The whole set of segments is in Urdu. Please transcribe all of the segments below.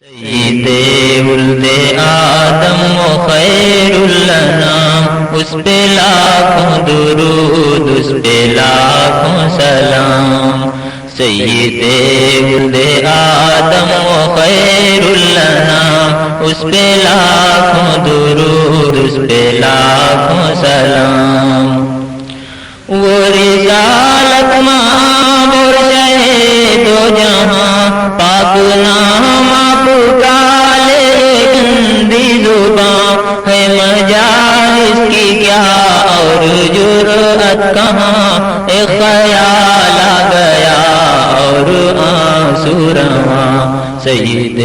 سید ولد آدم و خیر الانام، اس پہ لاکھوں درود، اس پہ لاکھوں سلام۔ سید ولد آدم و خیر الانام، اس پہ لاکھوں درود، اس پہ لاکھوں سلام۔ وہ رسالت مآب اور شہید و جہاں، پاک نام آپ کا لے گندی زباں، ہے مجالس کی کیا اور جرأت کہاں، ایک خیال آ گیا اور آنسو رواں۔ سید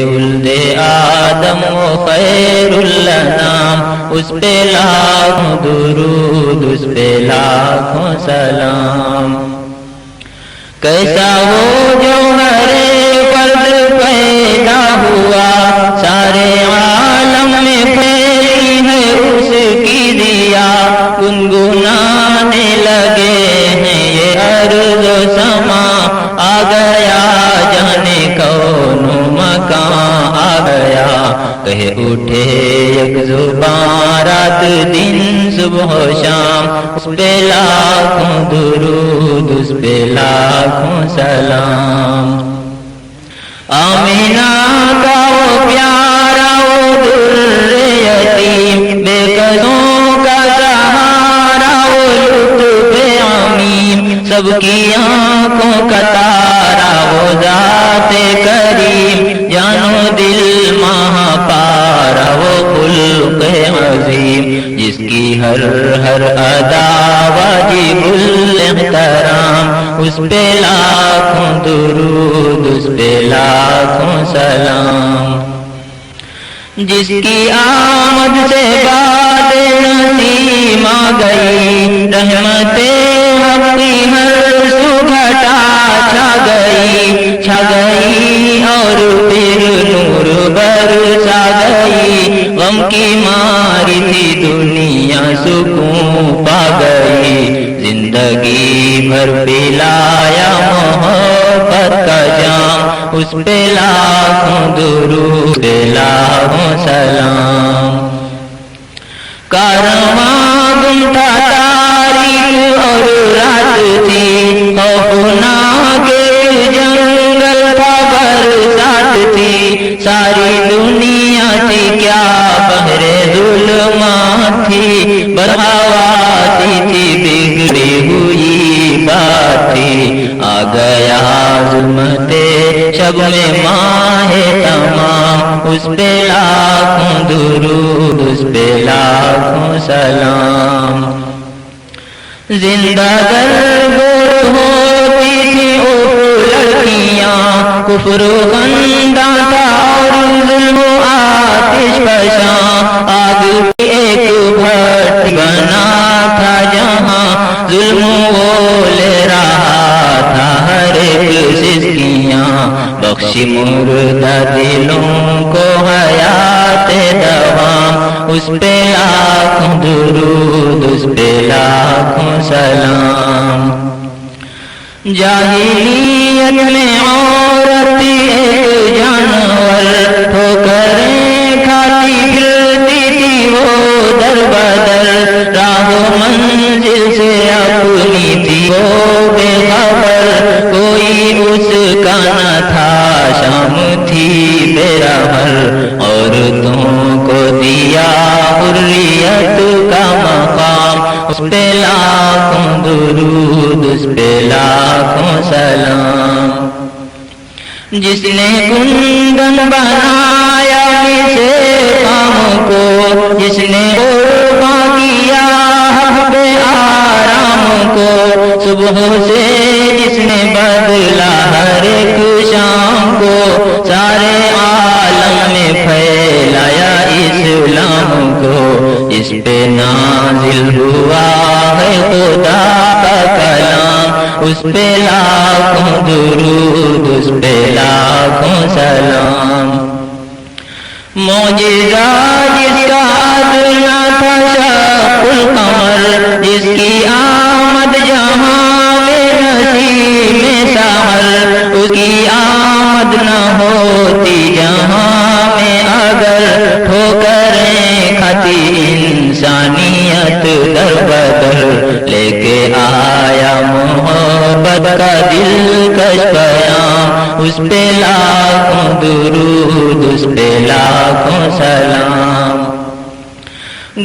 ولد آدم و خیر الانام، اس پہ لاکھوں درود، اس پہ لاکھوں سلام۔ کیسا وہ جوہر فرد پیدا ہوا، سارے عالم میں پھیلی ہے اس کی دیا، گنگنانے لگے ہیں یہ ارض و سما، آ گیا جانے کون و مکان، آ گیا کہہ اٹھے یک زبان، رات دن صبح و شام، اس پہ لاکھوں درود، اس پہ لاکھوں سلام۔ آمینہ کا وہ پیارا وہ در یتیم، بے کسوں کا سہارا وہ لطف عمیم، سب کی آنکھوں کا تارا وہ ذات کریم، جانو دل ماہ پارا وہ خلق عظیم، جس کی ہر ادا واجب الاحترام، اس پہ لاکھوں درود، اس پہ لاکھوں سلام۔ جس کی آمد سے باد نسیم آ گئی، رحمت حق کی ہر سو گھٹا چھا گئی اور پھر نور برسا گئی، غم کی ماری تھی دنیا سکون پا گئی، زندگی بھر پلایا محبت کا جام، اس پہ لاکھوں درود، پہ لاکھوں سلام۔ کارواں گم تھا، تاریک اور رات تھی، خوفناک جنگل تھا، برسات تھی، ساری دنیا تھی کیا بحر ظلمات تھی، برہواتی تھی بگڑی ہوئی بات تھی، آ گیا ظلمت شب میں ماہ تمام، اس پہ لاکھوں درود، اس پہ لاکھوں سلام۔ زندہ گر گور ہوتی تھی وہ لڑکیاں، کفر و خندہ تھا اور ظلم و آتش فشاں، آگ کی ایک بھٹ بنا تھا جہاں، ظلم وہ لے رہا تھا ہر ایک سسکیاں، بخشی مردہ دلوں کو حیات دوام، اس پہ لاکھوں درود، اس پہ لاکھوں سلام۔ جاہلیت میں عورت ایک جانور، ٹھوکریں کھاتی پھرتی تھی وہ در بدر، راہ و منزل سے اپنی تھی وہ بے خبر، کوئی اس کا نہ تھا، شام تھی بے رحم، عورتوں کو دیا حریت کا مقام، اس پہ لاکھوں درود، اس پہ لاکھوں سلام۔ جس نے کندن بنایا اسے کام کو، جس نے قرباں کیا حب آرام کو، صبح سے جس نے بدلا ہر ایک شام کو، سارے عالم میں پھیلایا اسلام کو، اس پہ نازل ہوا ہے خدا کا کلام، اس پہ لاکھوں درود، اس پہ لاکھوں سلام۔ معجزہ جس کا ادنا تھا شق القمر، جس کی آمد جہاں میں نسیم سحر، اس کی آمد نہ ہوتی جہاں پہ لاکھوں درود، اس پہ لاکھوں سلام۔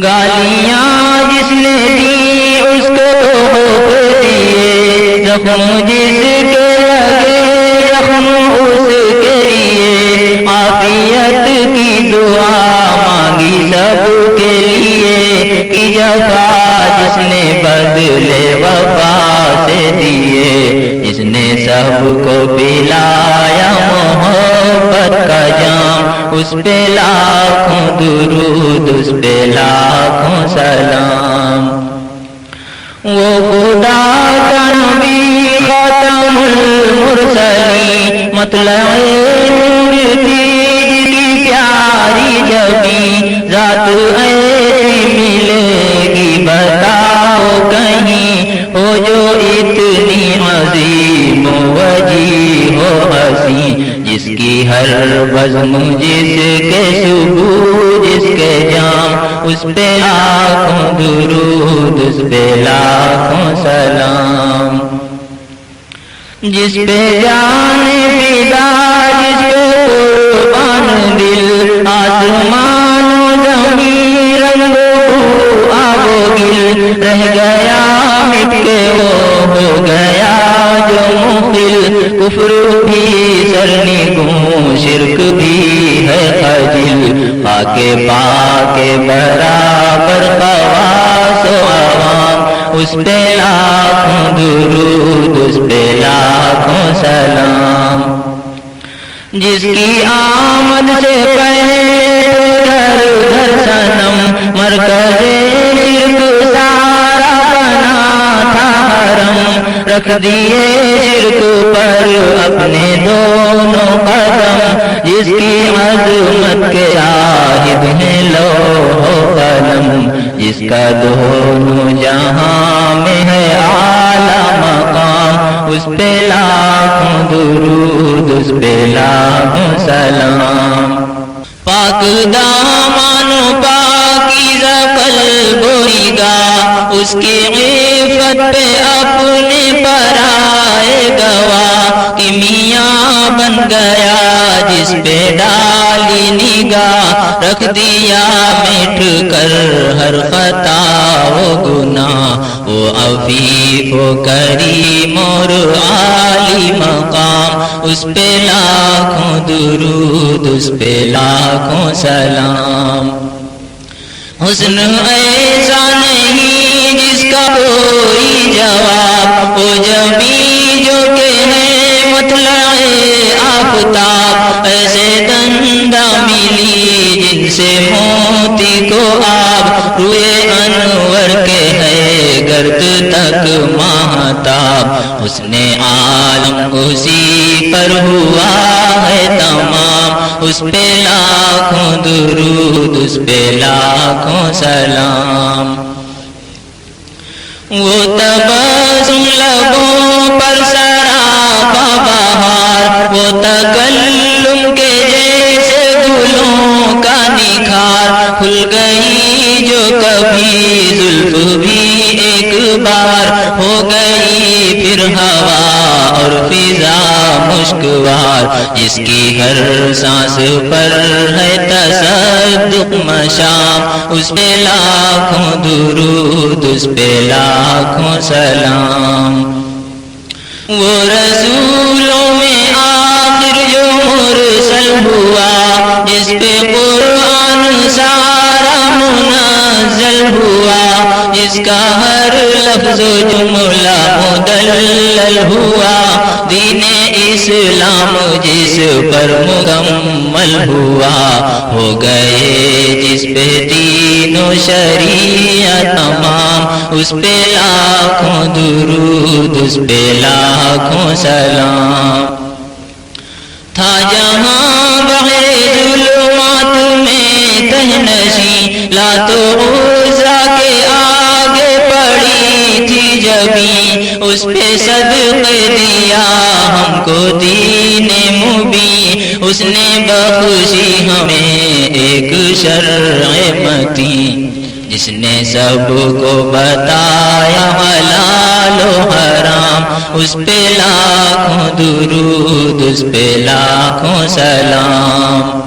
گالیاں جس نے دی اس کو تحفے دیے، زخم جس کے لگے زخم اس کے لیے، عافیت کی دعا مانگی سب کے لیے، کہ جفا جس نے بدلے وفا سے دیے، جس نے سب کو پلایا محبت کا جام، اس پہ لاکھوں درود، اس پہ لاکھوں سلام۔ وہ خدا کا نبی خاتم المرسلین، مطلع نور تھی جس کی پیاری جبی، ذات ایسی ملے گی بتاؤ کہیں، ہو جو اتنی عظیم وجیہ و حسین، جس کی ہر بزم جس کے ثبوت جس کے جام، اس پہ لاکھوں درود، اس پہ لاکھوں سلام۔ جس پہ جان فدا، جس پہ قربان دل، آسمان و زمین رنگ و آب و گل، رہ گیا مٹ کے وہ ہو گیا جو مخل، کفر بھی سرنگوں شرک بھی ہے خجل، پاکے پاکے برابر خواص و عوام، اس پہ لاکھوں درود، اس پہ لاکھوں سلام۔ جس کی آمد سے پہلے گھر گھر صنم، مرکز شرک سارا بنا تھا حرم، رکھ دیے شرک پر اپنے دونوں قدم، جس کی عظمت کے شاہد ہیں لوح و قلم، جس کا دونوں جہاں میں ہے اعلیٰ مقام، اس پہ لاکھوں درود، اس پہ لاکھوں سلام۔ پاک دامان و پاکیزہ قلب و نگاہ، اس کی عفت پہ اپنے پر آئے گواہ، کہ میاں بن گیا جس پہ ڈالی نگاہ، رکھ دیا مٹ کر ہر خطا و گناہ، وہ عفیف و کریم اور عالی مقام، اس پہ لاکھوں درود، اس پہ لاکھوں سلام۔ حسن ایسا نہیں جس کا کوئی جواب، وہ جبی جو کہ ہے مطلع آفتاب، ایسے دندہ ملی جن سے موتی کو آب، روئے انور کے ہے گرد تک ماہتاب، حسن عالم اسی پر ہوا ہے تمام، اس پہ لاکھوں درود، اس پہ لاکھوں سلام۔ وہ تبسم لبوں پر سراپا بہار، وہ تکلم کے جیسے گلوں کا نکھار، کھل گئی جو کبھی زلف بھی ایک بار، ہو گئی پھر ہوا اور فضا مشکوار، جس کی ہر سانس پر ہے تصدق مشام، اس پہ لاکھوں درود، اس پہ لاکھوں سلام۔ وہ رسولوں میں آخر جو مرسل ہوا، جس پہ قرآن سارا منزل ہوا، جس کا ہر لفظ و جملہ مدلل ہوا، دین اسلام جس پر مکمل ہوا، ہو گئے جس پہ دین و شریعت تمام، اس پہ لاکھوں درود، اس پہ لاکھوں سلام۔ تھا جہاں بغیر ظلمات میں تہنشی، لات و عزیٰ کے آگے پڑی تھی جبیں، اس پہ صدقے دیا ہم کو دین مبین، اس نے بخشی ہمیں ایک شرع متین، جس نے سب کو بتایا حلال و حرام، اس پہ لاکھوں درود، اس پہ لاکھوں سلام۔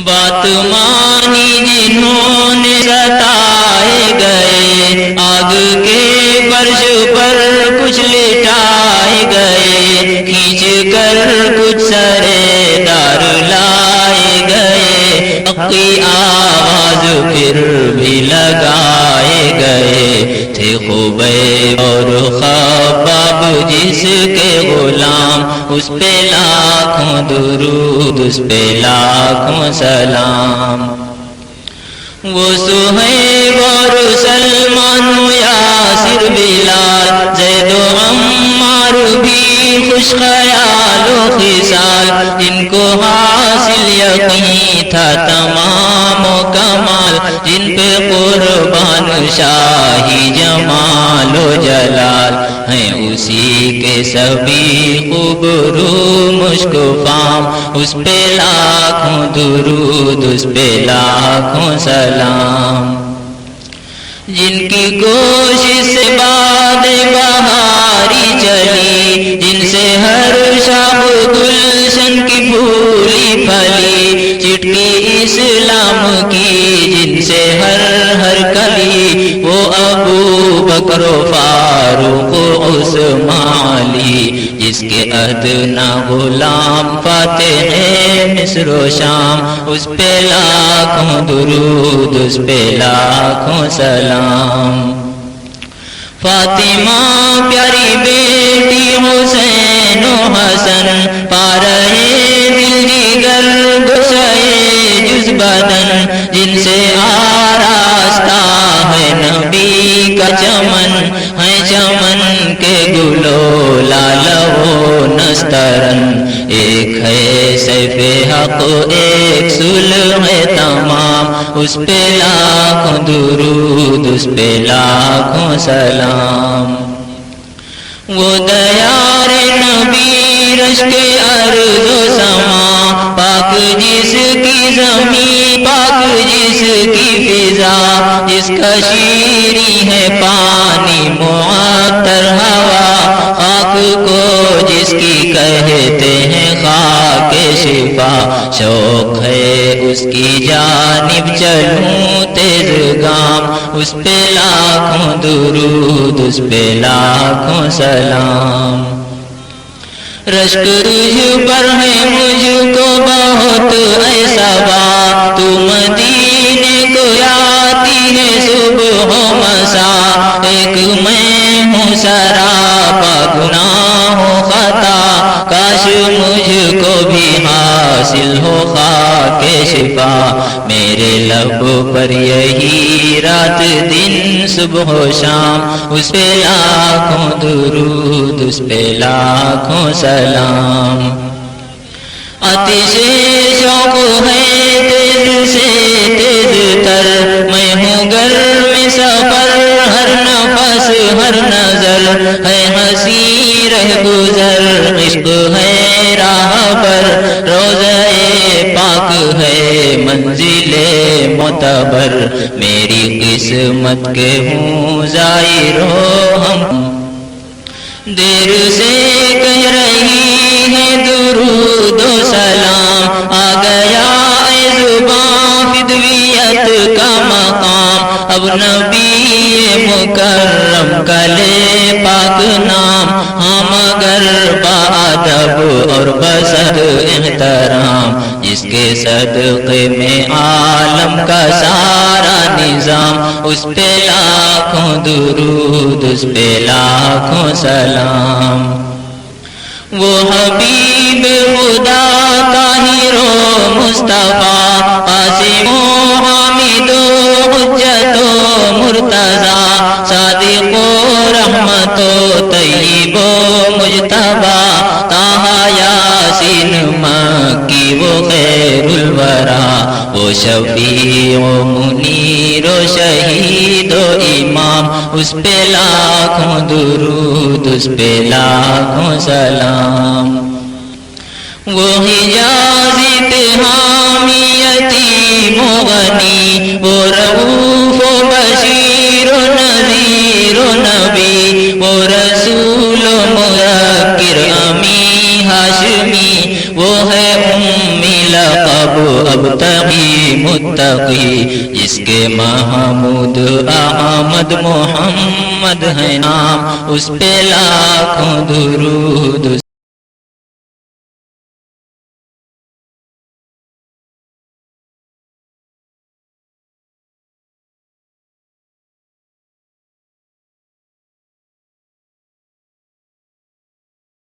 بات مانی جنہوں نے ستائے گئے، آگ کے فرش پر کچھ لٹائے گئے، کھینچ کر کچھ سرے دار لائے گئے، حق کی آواز پھر بھی لگائے گئے، تھے خبیب اور خباب جس کے غلام، اس پہ لاکھوں درود، اس پہ لاکھوں سلام۔ وہ صہیب اور سلمان و یاسر بلال، زید و عمار بھی خوش خیال و خصال، جن کو حاصل یقین تھا تمام و کمال، جن پہ قربان شاہی جمال و جلال، ہیں اسی کے سبھی خوبرو مشک و فام، اس پہ لاکھوں درود، اس پہ لاکھوں سلام۔ جن کی کوشش سے باد بہاری چلی، جن سے ہر شاخ گلشن کی پھولی پھلی، چٹکی اسلام کی جن سے ہر کلی، وہ ابو بکر و فاروق و عثمان علی، جس کے ادنا غلام فاتح مصر و شام، اس پہ لاکھوں درود، اس پہ لاکھوں سلام۔ فاطمہ پیاری بیٹی حسین و حسن، پا رہے دل جگر گشائے جز بدن، جن سے آراستہ ہے نبی کا چمن، ہے چمن کے گلو لال و نسترن، ایک ہے سیف حق ایک صلح تمام، اس پہ لاکھوں درود، اس پہ لاکھوں سلام۔ وہ دیار نبی رشک ارض و سما، پاک جس کی زمین، پاک جس کی فضا، جس کا شیریں ہے پانی معطر ہوا، خاک کو جس کی کہتے ہیں خاک شفا، شوق ہے اس کی جانب چلوں تیز گام، اس پہ لاکھوں درود، اس پہ لاکھوں سلام۔ رشک تجھ پر ہے مجھ کو بہت ایسا بات، تو مدینے کو آتی ہے صبح و مسا، ایک میں ہوں سراپا گناہ و خطا، کاش مجھ کو بھی حاصل ہو خاک شفا، میرے لب پر یہی رات دن صبح و شام، اس پہ لاکھوں درود، اس پہ لاکھوں سلام۔ آتش شوق ہے تیز سے تیز تر، میں ہوں گرم سفر، ہر نفس ہر نظر ہے ہنسی رہ گزر، عشق ہے راہ پر روزہ پاک ہے منزل معتبر، میری قسمت کے ہوں زائر و ہم، دیر سے کہہ رہی ہے درود و سلام، آ گیا اے زباں فدویت کا مقام، اب نبی مکرم کا لے پاک نام، ہاں مگر بادب اور بسد احترام، جس کے صدقے میں عالم کا سارا نظام، اس پہ لاکھوں درود، اس پہ لاکھوں سلام۔ وہ حبیب خدا طاہر و مصطفیٰ، قاسم و حامد و حجت و مرتضیٰ، صادق و رحمت و طیب و مجتبیٰ، طٰہٰ یاسین مکی وہ خیر الورا، وہ شفیع و منیر و شہید و امام، اس پہ لاکھوں درود، اس پہ لاکھوں سلام۔ وہ حجاز حامی یتیم و غنی، وہ رؤوف مذکر امی ہاشمی وہ ہے امی لقب ابتغی متقی جس کے محمود احمد محمد ہے نام اس پہ لاکھوں درود